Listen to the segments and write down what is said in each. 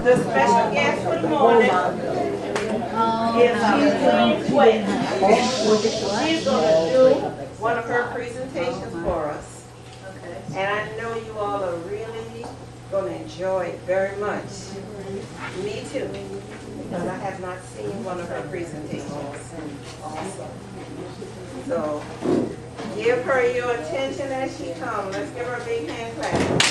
The special guest for the morning is Queen Sweat. She's going to do one of her presentations for us. And I know you all are really going to enjoy it very much. Me too, because I have not seen one of her presentations. So give her your attention as she comes. Let's give her a big hand clap.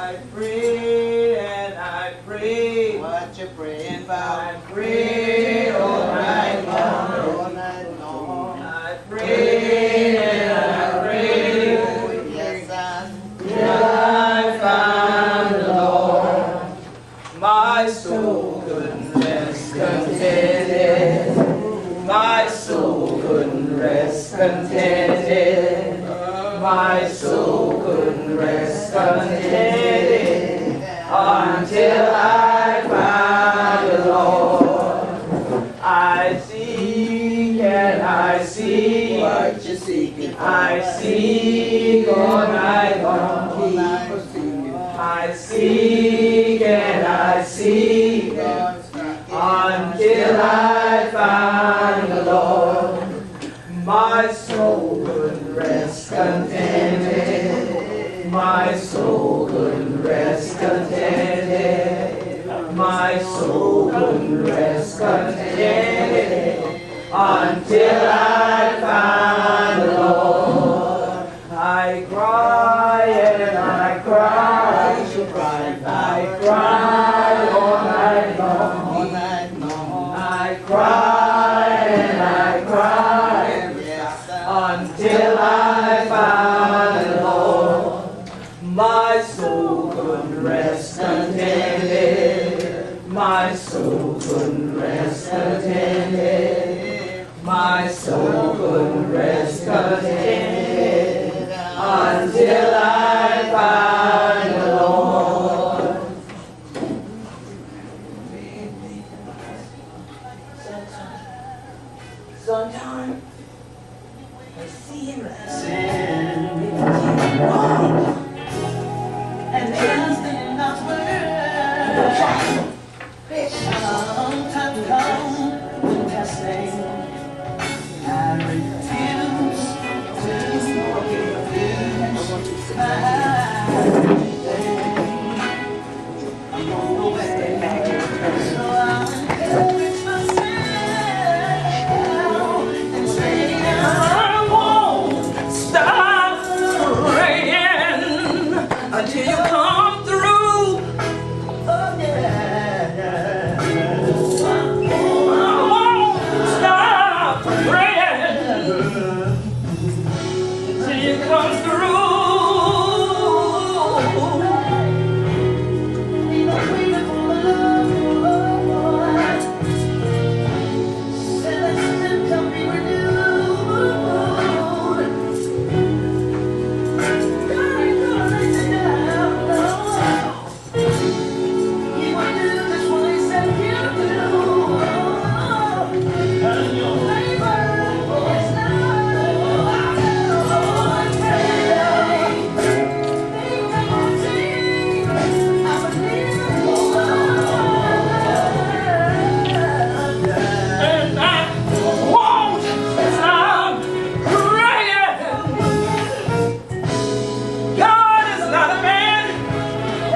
I pray and I pray. What you praying about? I pray all night long. All night long. I pray and I pray. Oh, yes, Till I find the Lord. My soul couldn't rest contented. My soul couldn't rest contented. My soul couldn't rest contented until I find the Lord. I seek and I seek. what you seeking for? I seek all night long. Keep seeking. I seek and I seek until I find the Lord. My soul couldn't rest contented. My soul couldn't rest contented. My soul couldn't rest contented until I find the Lord. I cry and I cry. What you crying for? I cry all night long. All night long. I cry and I cry Yes, until I find the Lord. My soul couldn't rest contented. My soul couldn't rest contented. My soul couldn't rest contented until I find the Lord. Sometimes I see him and there's not word. Sometimes come when testing. I refuse to lose my I'm on the way. So I'll encourage myself and say I won't stop praying until you come through. Oh yeah. I won't stop praying until you come through.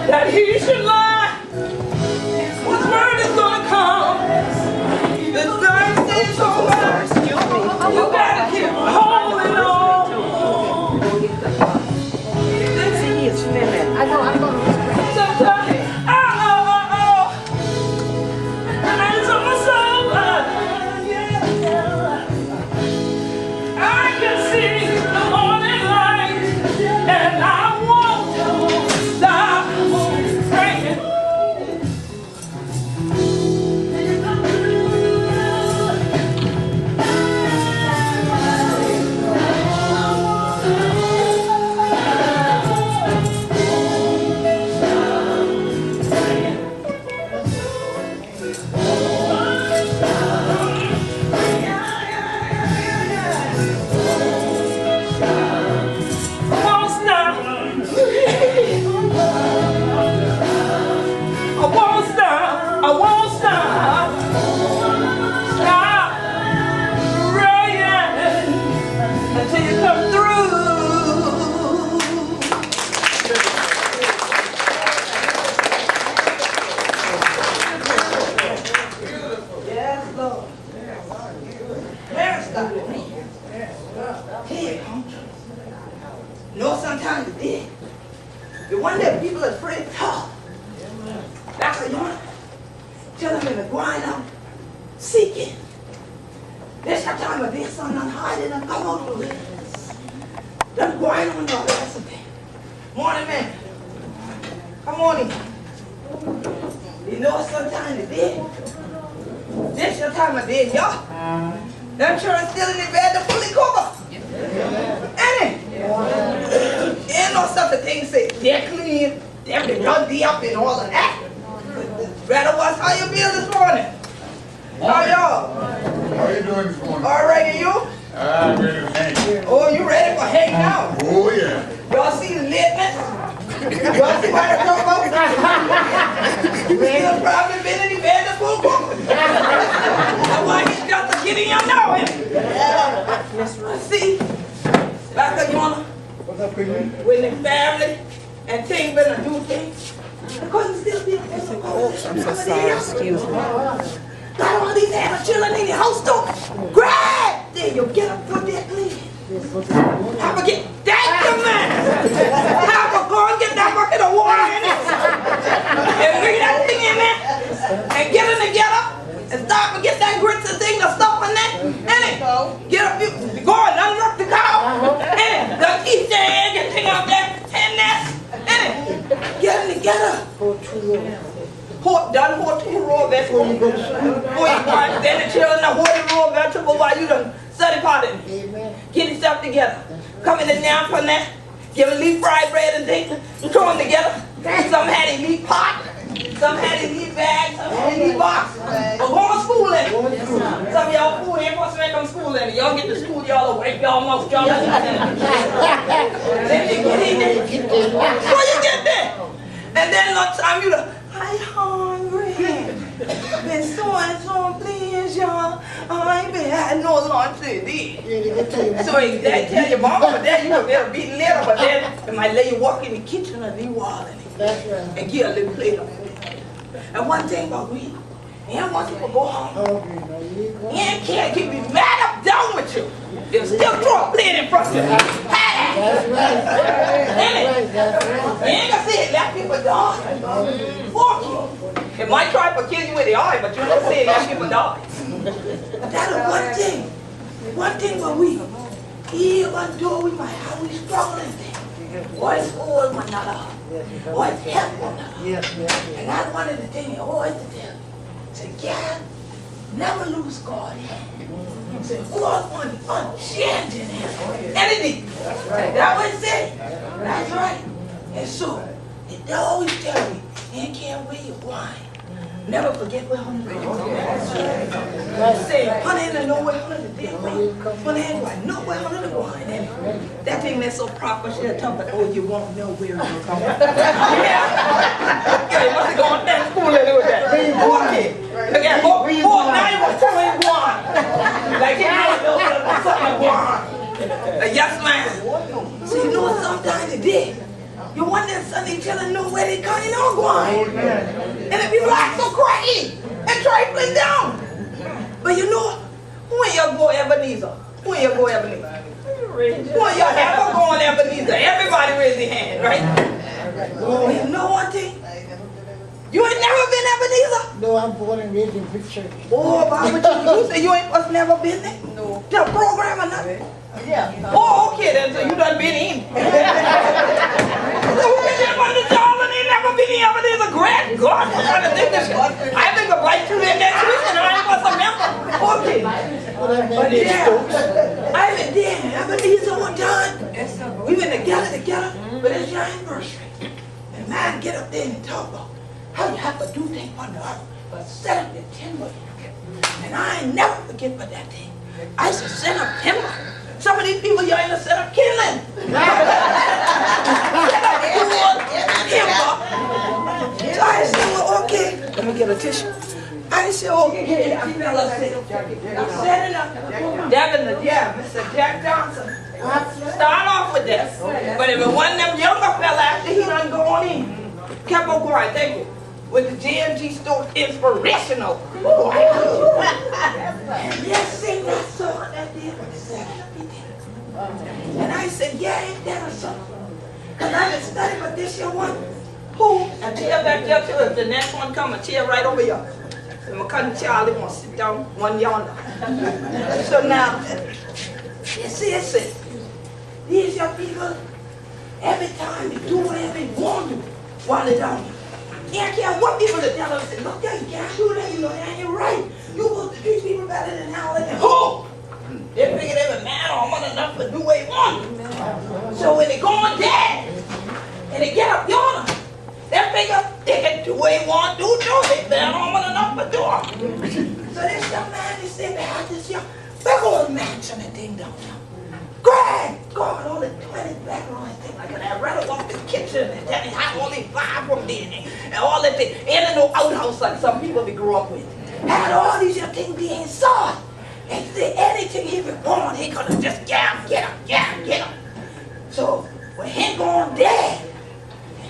That he should lie. His word is gonna come. The thirst is over. You gotta keep holding on. He is feeling. I know, I'm going to Sometimes, and it's on my soul. I can see the morning light, and I won't stop praying. The one that people are afraid of. That's what you want. Tell them to grind out, seeking. This your time of this son, and hiding and come out of it. Don't grind on your recipe. Morning, man. Come on in. You know sometimes the day. This your time of day, y'all. Them children still in the bed to fully cover. Ain't it? Ain't no such a thing say they're clean, they're done up and all of that. Rather was how you feel this morning? How y'all? How you doing this morning? All right, and you? I'm ready to hang. Oh, you ready for hang out? Oh, yeah. Y'all see the lateness? Y'all see why they're talking about? You still probably been in the bed to full cover. That's why he's got to get in your knowing. See? Back of yonder. What's up, Queen? When the family and things been a do things. Couldn't still be I'm so sorry, excuse me. Got all these animals chilling in the house too. Grab! There you get up for that clean. Have a get that man. Have a go and get that bucket of water in it. And bring that thing in there. And get it together. And start to get that grits and thing, the stuff in there. And it. Get up, you go and unlock the cow. And it. Don't keep the egg and thing out there. And that. And it. Get it together. Done hold two raw vegetables. Then the children hold the raw vegetable while you done study potting. Get yourself together. Come in the now from that. Give a leaf fried bread and things. Throw them together. Some had a leaf pot. Some had a leaf bag. Some had a leaf box. But go on school in it. Some of y'all food ain't supposed to make them school in it. Y'all get to school, y'all will wipe y'all mouth. Y'all then you get in there. Before you get there. And then lunchtime you like, I'm hungry. Been so and so please, y'all. I ain't been had no lunch today. So they tell your mama, but then you better be little, but then they might let you walk in the kitchen and leave water and get a little plate of food. And one thing about we, and once people go home, and can't keep me mad up down with you. They'll still throw a plate in front of you. That's right. You ain't gonna see it, let people die. Fuck you. It might try to kill you with the eye, but you don't see it, let people die. That's one thing. One thing where we, even though we might have we struggling things, always hold one another, always help one another. And that's one of the things I always tell you. Say, yeah, never lose God. Say, God unchanging entity. That's what it said. That's right. And so, it always tell me, and can't wear your wine. Never forget where home is. Say, honey, I know where home is. Honey, I know where home is wine. That thing that's so proper, she'll tell me, oh, you won't know where it's from. Yeah. Okay, what's it going to school and do with that? Okay. Look at now you want to tell me wine. Like, you know something wine. Yes, man. So you know sometimes it did. You want that Sunday children know where they coming on going. And if you like so crazy and trifling down. But you know, who ain't your boy Ebenezer? Who ain't your boy Ebenezer? Who ain't your ever going Ebenezer? Everybody raise their hand, right? You know one thing? You ain't never been Ebenezer? No, I'm born and raised in Big Church. Oh, but you say you ain't never been there? No. The program or nothing? Yeah. Oh, okay then, so you done been in. So who been there on the job and they never been in Ebenezer? Great God, what kind of thing this is? I think I'll write you in next week and I ain't was a member. Okay. But yeah, I've been there. Ebenezer one time. We've been together, but it's your anniversary. And man, get up there and talk about how you have to do things on the earth, but set up the timber. And I ain't never forget about that thing. I used to set up timber. Some of these people, y'all ain't set up kindling. Set up wood, timber. So I said, well, okay. Let me get a tissue. I said, okay, I fell asleep. I'm setting up. Devin, Mr. Jack Johnson. Start off with this. But if it wasn't them younger fella after he done go on in, kept on going, thank you. With the JMG Store Inspirational. Ooh, and let's sing that song that did. And I said, yeah, ain't that a song? Because I just studied, but this year one, who? And chair back there too. If the next one come, a chair right over here. And my cousin Charlie wants to sit down one yonder. So now, you see, these young people, every time you do whatever you want to while they're down here. You can't care what people are telling us, look there, you can't do that, you know, that ain't right. You supposed to treat people better than how they can. Who? They figure they were mad or man enough to do what they want. So when they go on there, and they get up yonder, they figure they can do what they want to do, they bad or man enough to do it. So this young man, he said, they have this young, big old mansion and thing down there. Great God, all the toilet background and things like that. I'd rather walk the kitchen and tell me how all these five from there and all that thing. And no outhouse like some people we grew up with. Had all these young things being saw. And say anything he would want, he could have just get him. So when he gone there,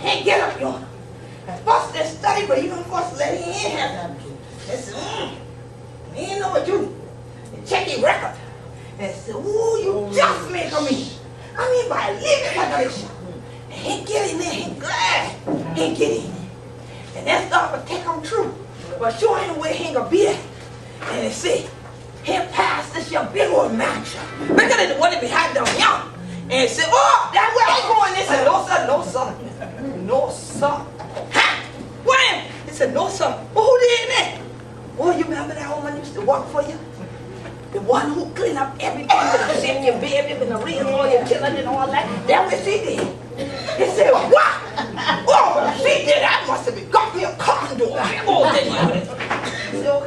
he get up yonder. And first they study, but even first let him in have them. They said, he ain't know what you do. They check his record. And said, ooh, you just made for me. I mean, by living like this. And he get in there, he glad he get in there. And that stuff will take him through. But show him where he gonna be at. And they say, he passed this your big old mansion. Look at the one that behind them young. And he said, oh, that's where I'm going. They said, no, sir, no, sir. No, sir. Ha! Wham! He said, no, sir. Well, who did that? Oh, you remember that woman used to work for you? The one who cleaned up everything with the shit, your baby, and the real all your children and all that. That's what she did. He said, what? Oh, she did that. Must have been got me a condo. Oh, then you so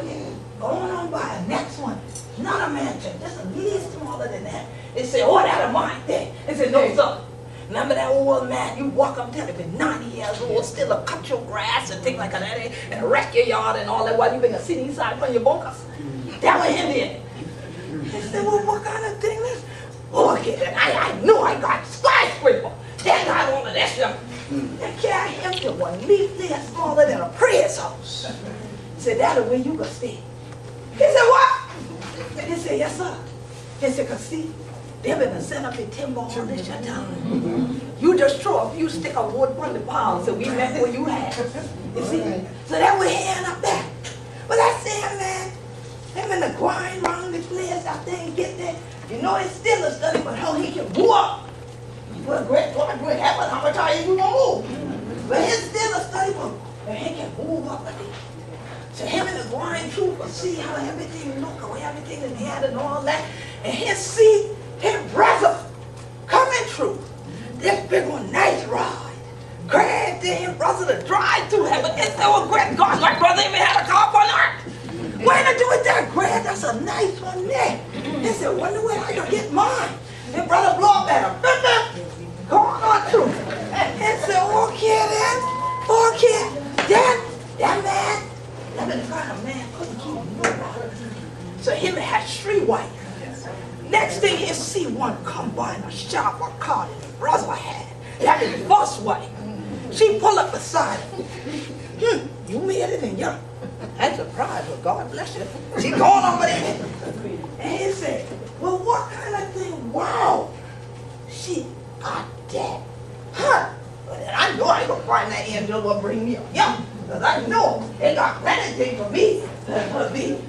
going on by the next one. Not a mansion, just a little smaller than that. They said, oh, that's mine there. They said, no, sir. Remember that old man, you walk up there, been 90 years old, still a cut your grass and things like that, and wreck your yard and all that while you been a city inside from your bunkers. That was him there. He said, well, what kind of thing is? Oh, okay, I knew I got skyscraper. That got all of that stuff. They carry him to one leafly smaller than a prayer's house. He said, that's the way you can stay. He said, what? And he said, yes, sir. He said, because see, they've been set up in timber all this your time. You just throw a few stick of wood from the pile, so we met where you had. You see? So that way he end up there. But I said, man, him in the grind around the place out there and get there. You know, it's still a study, but how he can move up. Well, great heaven, how much are you gonna move? But it's still a study, but he can move up a bit. So him in the grind too, but see how everything look, how everything is had and all that. And his seat, his brother coming through. This big one, nice ride. Glad to him brother to drive through heaven. It's so great God, my brother even had a car on earth. What did I do with that, Grant? That's a nice one there. He said, wonder where I can get mine. Then brother blow up at him. Going on through. And said, okay then. Okay. That man, that kind of man couldn't keep nobody. So him had 3 wives. Next thing he see one come by in a shop or car that the brother had. That was the first wife. She pull up beside him. You made it in young. I'm surprised, but God bless you. She going over there. And he said, well, what kind of thing? Wow. She got that. Huh. But I know I ain't gonna find that angel will bring me up. Yeah. Because I know they got plenty things for me,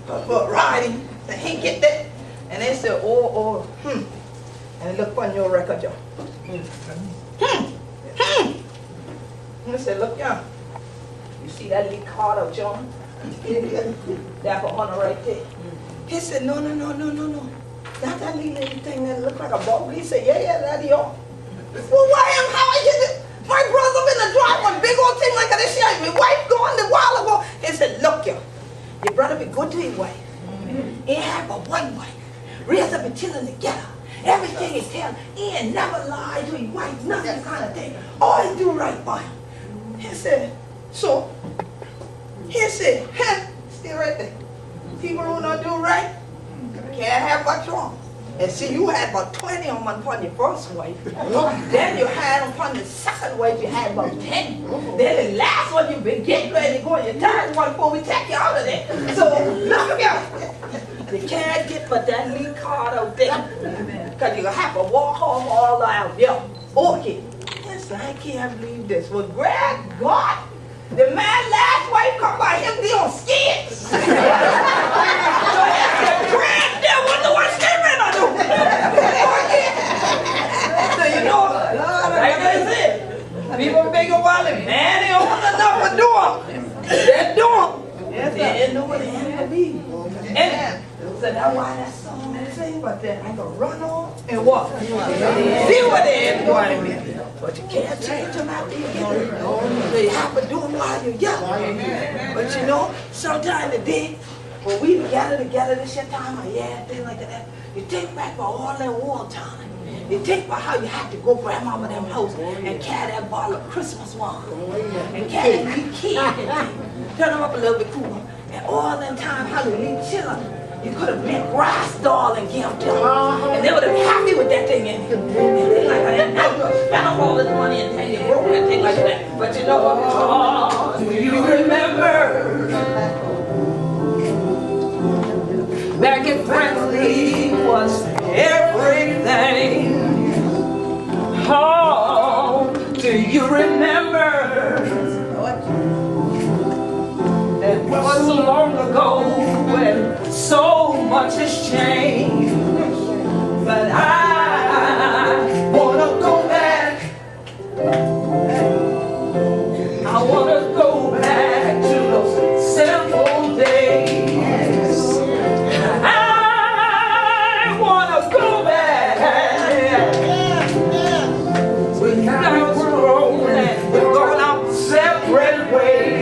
for riding. And he get that. And they said, And look on your record, John. And they said, look, John. You see that little card of John? That's for honor right there. He said, no. Not that little thing that look like a ball. He said, yeah, that's yours. Well, why am how I get it? My brother been to drive one big old thing like this. My wife gone a while ago. He said, look, your brother be good to his wife. He had but one wife. Raised up and children together. Everything he tell, he ain't never lied to his wife, nothing kind of thing. All he do right by him. He said, so, still right there. People who don't do right, can't have much wrong. And see, you had about 20 on your first wife. Then you had upon the second wife, you had about 10. Then the last one, you've been getting ready to go on your third one before we take you out of there. So, look at you can't get but that little card out there. Because you have to walk home all out. Yeah. Okay. And listen, I can't believe this. Well, Greg God, the man last wife come by him be on skids. So he said, Greg, that was the worst statement I do. So you know, like I said, people big and wild, man, they don't want enough to do them. They do them. They didn't know what the end would be. And so that's why that song is saying about that. I can run on and walk. See what the end going to be. But you can't change them after you get it. So you have to do them while you're young. But you know, sometime today, when we gather together this year time, or things like that, you think back about all that war time. You think about how you had to go grandmama them house and carry that bottle of Christmas wine and carry that big kid and turn them up a little bit cooler. And all that time, how they leave children. You could have been grass doll and give them to them. And they would have been happy with that thing in and things like that. And now you spend all this money and things and broke and things like that. But you know what? Oh, do you remember back in Friendly was everything? Oh, do you remember? It was so long ago when so much has changed. But I wanna go back. I wanna go back to those simple days. I wanna go back. We're now grown and we're going our separate ways.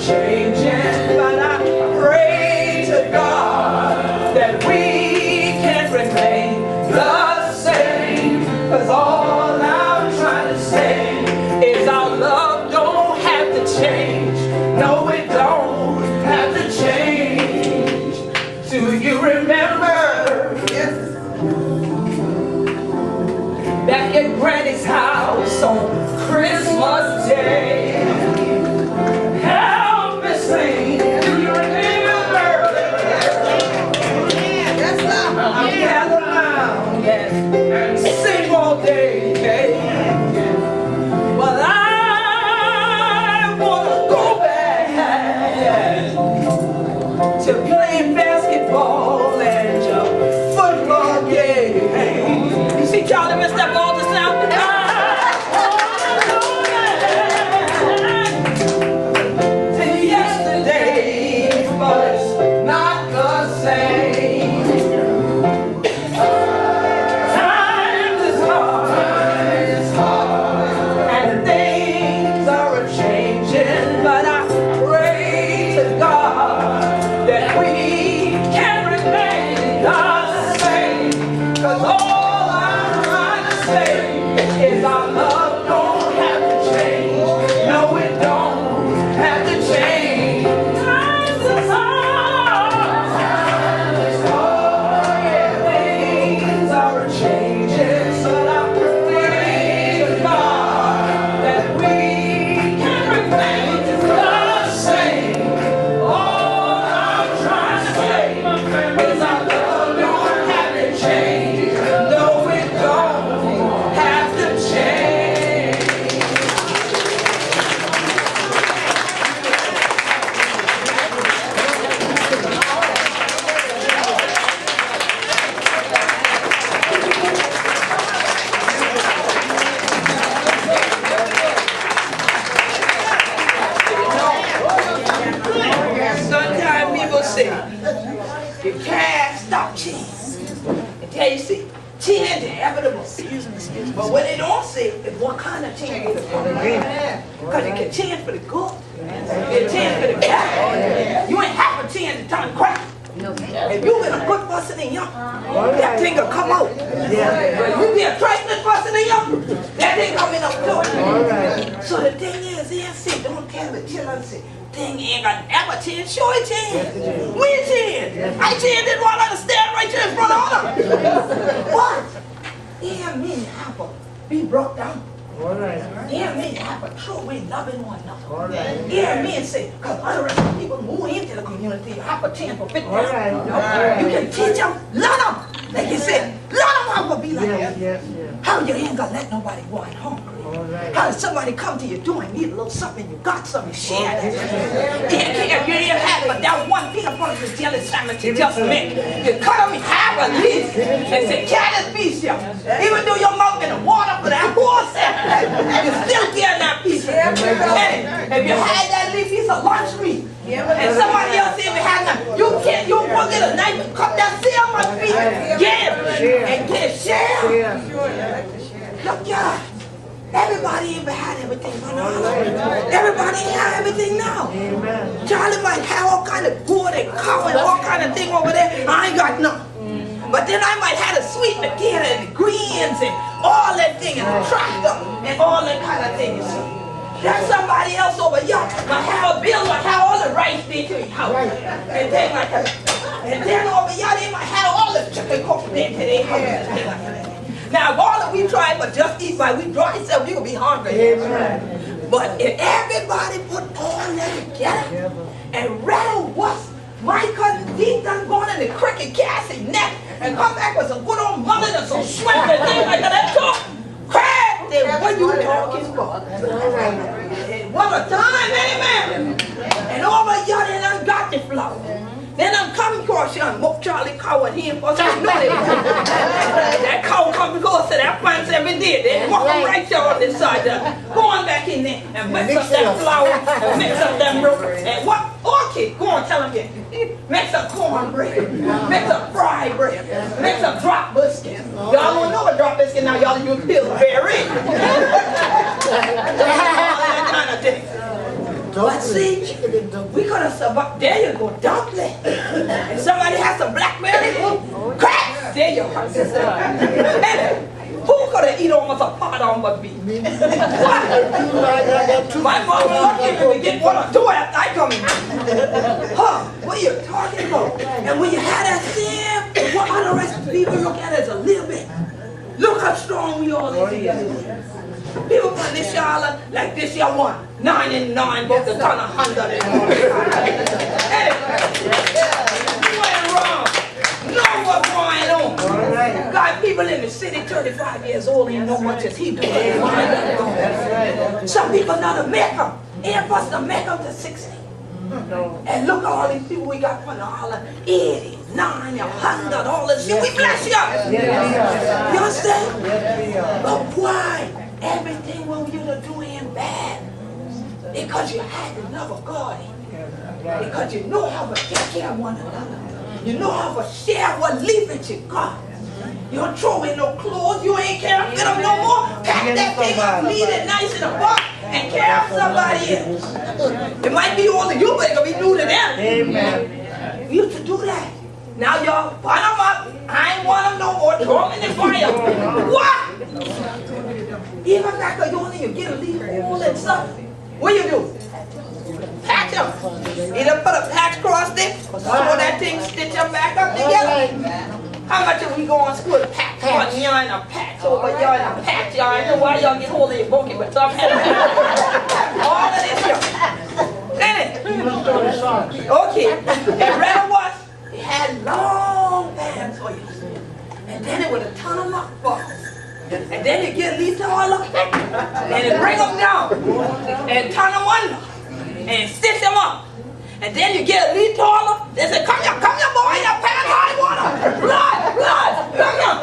Changing, but I pray to God that we can remain the same. 'Cause all I'm trying to say is our love don't have to change. No, it don't have to change. Do you remember? Yes. Back at Granny's house on Christmas Day? Do you remember? Gather around and sing all day. Well, I wanna go back to playing basketball and football game. You see Charlie messed up all this now? You can't stop cheating. Until you see 10 inevitable. But what they don't see is what kind of change is going to be. Because it can change for the good. It can change for the bad. You ain't have a chance to turn crap. If you been a good person in young, that thing will come out. But if you be a trifling person in young, that thing coming up too. So the thing is, don't tell the children, say, thing ain't gonna ever change. Sure it changed. When changed? I changed it while I stand right there in front of her. What? Yeah, me and Apple be broke down. All right. Hear me have a true way loving one another. All right. Hear me and say, because other people move into the community, you have a chance to fit All right. down. All right. You can teach them, learn them. Like you said, learn them how to be like Yes, that. yes, yes. How you ain't gonna let nobody go out hungry. All right. How somebody come to you doing need a little something, you got something, share that. If you ain't have but that one peanut butter is jelly sandwich you just make. You cut them in half at least and say, carry this piece here. Even though your mouth in the water for that horse, you still carry that piece. And if you had that little piece of lunch meat, and somebody else if you had that, you can't, you won't get a knife and cut that salmon piece. Give and get share. Yeah. Look, y'all. Everybody ain't had everything by now. Everybody ain't have everything now. Amen. Charlie might have all kind of good and cow and all kind of thing over there. I ain't got nothing. But then I might have the sweet potato and the greens and all that thing and the tractor and all that kind of thing, you see. There's somebody else over here might have a bill, might have all the rice there to your house. And things like that. And then over here they might have all the chicken cooked there to their house and things like that. Now, if all that we try but just eat by we draw itself, we gonna be hungry. Amen. But if everybody put all that together and rattle what's my cousin Deep done gone in the cricket Cassie neck and come back with some good old mullet and some shrimp and things like that, talk crap, then what you talking about? What a time, amen. And over here they done got the flour. Then I'm coming across here and mock Charlie cow and he ain't supposed to know that cow come because of that plant every day. They walk him right there on this side there. Go on back in there and mix up that flour and mix up that milk. And what? Okay, go on, tell him again. Mix up cornbread, mix up fried bread, mix up drop biscuit. Y'all don't know what drop biscuit now, y'all use Pillsbury. That kind of thing. But see, we could have survived. There you go, dumpling. And somebody has some blackberry, crack. There you go, sister. And who could have eaten almost a pot on my beef? What? My mom lucky if we get one or two after I come in. Huh? What are you talking about? And when you had that stem, what other rest of people look at it as a little bit. Look how strong we all is. People put this y'all like this y'all one. 9 and 9, both the ton of 100 and all that. You ain't wrong. Know what's going on. Got people in the city 35 years old ain't know much as he do. Some people not to make them. Ain't supposed to make them to 60. And look at all these people we got from all 80, 90, 100, all this shit. We bless you. You understand? But why? Everything what you to do ain't bad. Because you had the love of God in you. Because you know how to take care of one another. You know how to share what leaving you got. You don't throw away no clothes. You ain't carrying them no more. Pack that thing up, leave it nice in a box, and carry somebody else. It might be old to you, but it can be new to them. Amen. We used to do that. Now y'all burn them up. I ain't want them no more. Throw them in the fire. What? Even back when you get a leaf all and stuff. What you do? Patch them. Either put a patch across it or that thing stitch them back up together. How much are we going to school? Patch one yarn, a patch over yarn, a patch yarn. I know why y'all get hold of your bunkie, but some have all of this here. Ain't it? Okay. And rather what? It had long pants for you. And then it would have ton of luck balls. And then you get these taller and you bring them down and turn them under and stitch them up. And then you get a little taller. They say, come here, boy, your pants high water. Blood, come here.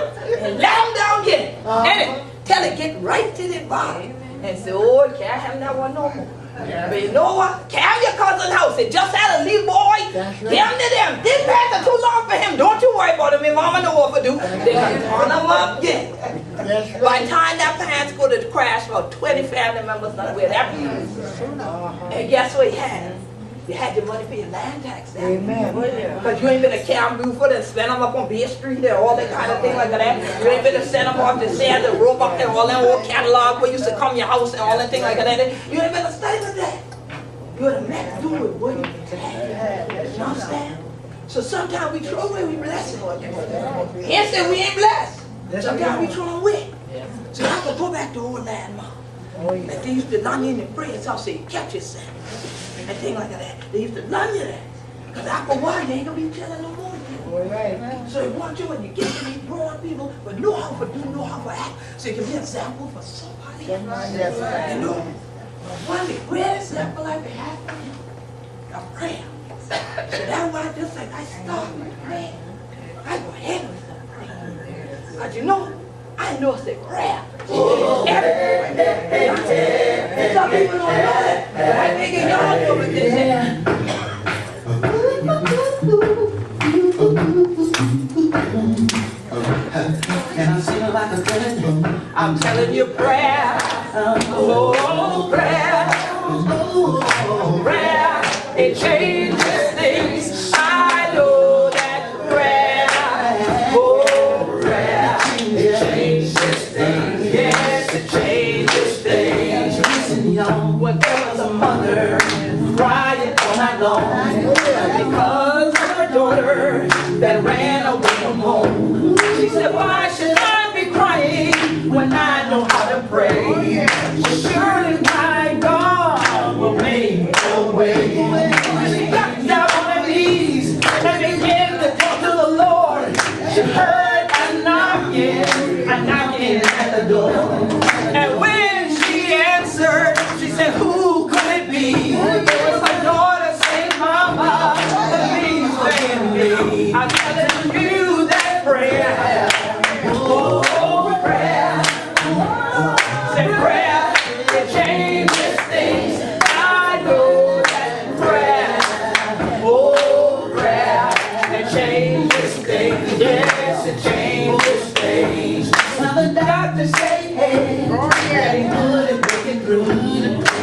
And let them down again. And tell it, get right to the bottom. And say, oh, you can't have that one no more. But you know what? Carry your cousin's house. It just had a little boy. Them to them. This pants are too long for him. Don't you worry about him. Your mama know what to do. They can turn them up again. By the time that pants go to the crash, about 20 family members not wear that pants. And guess what you had? You had your money for your land tax. Amen. Because you ain't been to Cam Buford and spend them up on Bay Street and all that kind of thing like that. You ain't been to send them off to sand and rope up and all that old catalog where you used to come to your house and all that thing like that. You ain't been to study with that. You would have meant to do it, wouldn't you? You understand? So sometimes we throw away, we bless it. He said we ain't blessed. Sometimes we throw away. So I can go back to old land, Mom. And they used to run you in the bread sauce, say, catch yourself. And things like that. They used to run you that. Because after a while, you ain't going to be telling no more. So they want you when you get to these grown people, but know how to do, know how to act, so you can be an example for somebody. You know, one of the greatest example I ever had of prayer. So that's why I just said, I start with prayer. I go ahead with the prayer. But you know, I know it's the prayer. Everywhere. Some people don't know that. But I think y'all know what this is. And I'm singing like a good. I'm telling you prayer. Oh, prayer. Oh, prayer. It changes things. I know that prayer. Oh, prayer. It changes things. Yes, it changes things. Listen, y'all. When there was a mother crying all night long because of her daughter that ran away from home. She said, why should I be crying when I know how to pray? Surely my God will make a way. She got down on her knees and began to talk to the Lord. She heard a knocking at the door. And when she answered, she said, who could it be? It was my daughter saying, Mama, please stay in me. I'm telling you that prayer. Oh, prayer. Say prayer, it changes things. I know that prayer. Oh, prayer, it changes things. Yes, it changes things. Now the doctor say, hey, getting good and breaking through.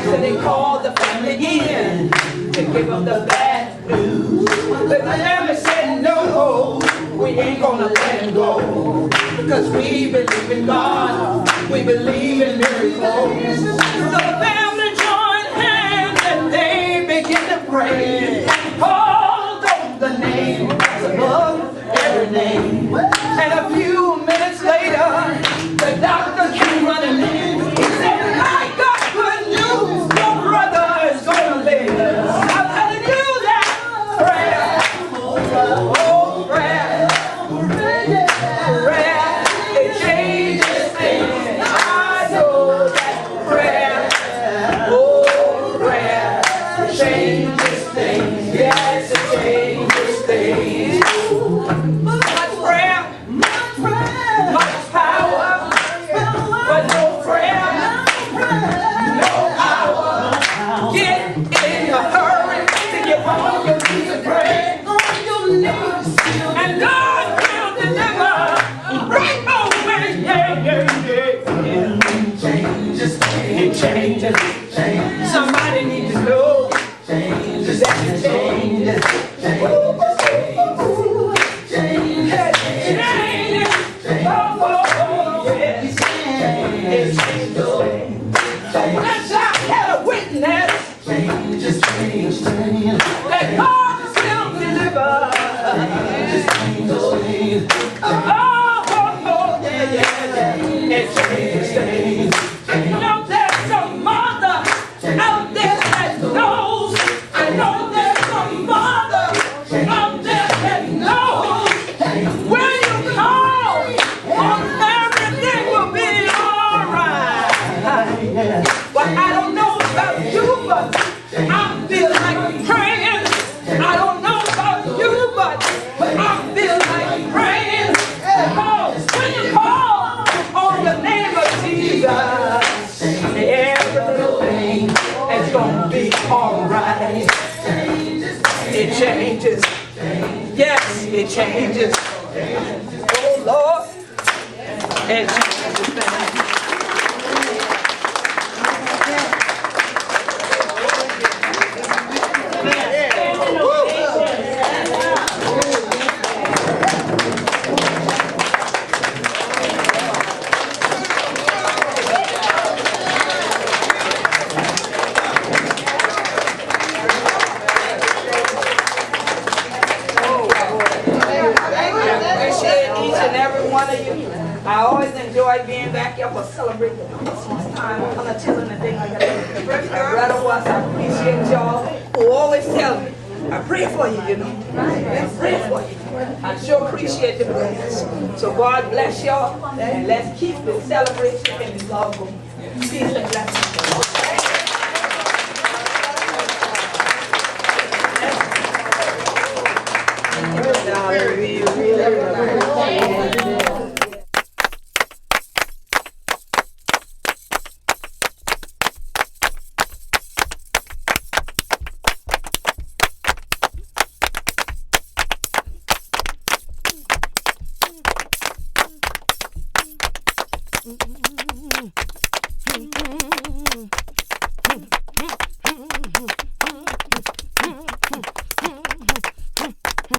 So they called the family in to give them the bad news. But the family said, no, we ain't gonna let him go. Because we believe in God, we believe in miracles. So the family joined hands and they began to pray. Called on the name that's above every name. And a few minutes later, the doctor came running in. He said, I got good news, your brother is gonna live. I'm telling you that prayer, oh prayer, prayer, it changes things. I know that prayer, oh prayer, it changes things. Yes, it changes things. Much prayer, much power, but no prayer, no power. Get in a hurry to get on your knees and pray. And God will deliver right away. Yeah. It changes. Somebody needs to know that it changes. Let's have a witness that God still delivers. Yeah. It changes things. You know there's some mother out there that knows. I know there's some mother out there that knows. When you call, everything will be alright. But I don't know about you, but I feel like praying. I don't know about you, but I feel like praying. Because when you call on the name of Jesus, every little thing is gonna be alright. It changes. Yes, it changes. Oh Lord, it changes things. Appreciate each and every one of you. I always enjoy being back here for celebrating the Christmas time, color children and things like that. Brother was, I appreciate y'all who always tell me, I pray for you, you know. I pray for you. I sure appreciate the prayers. So God bless y'all, and let's keep the celebration and the love going. Peace and blessings. Mm-hmm.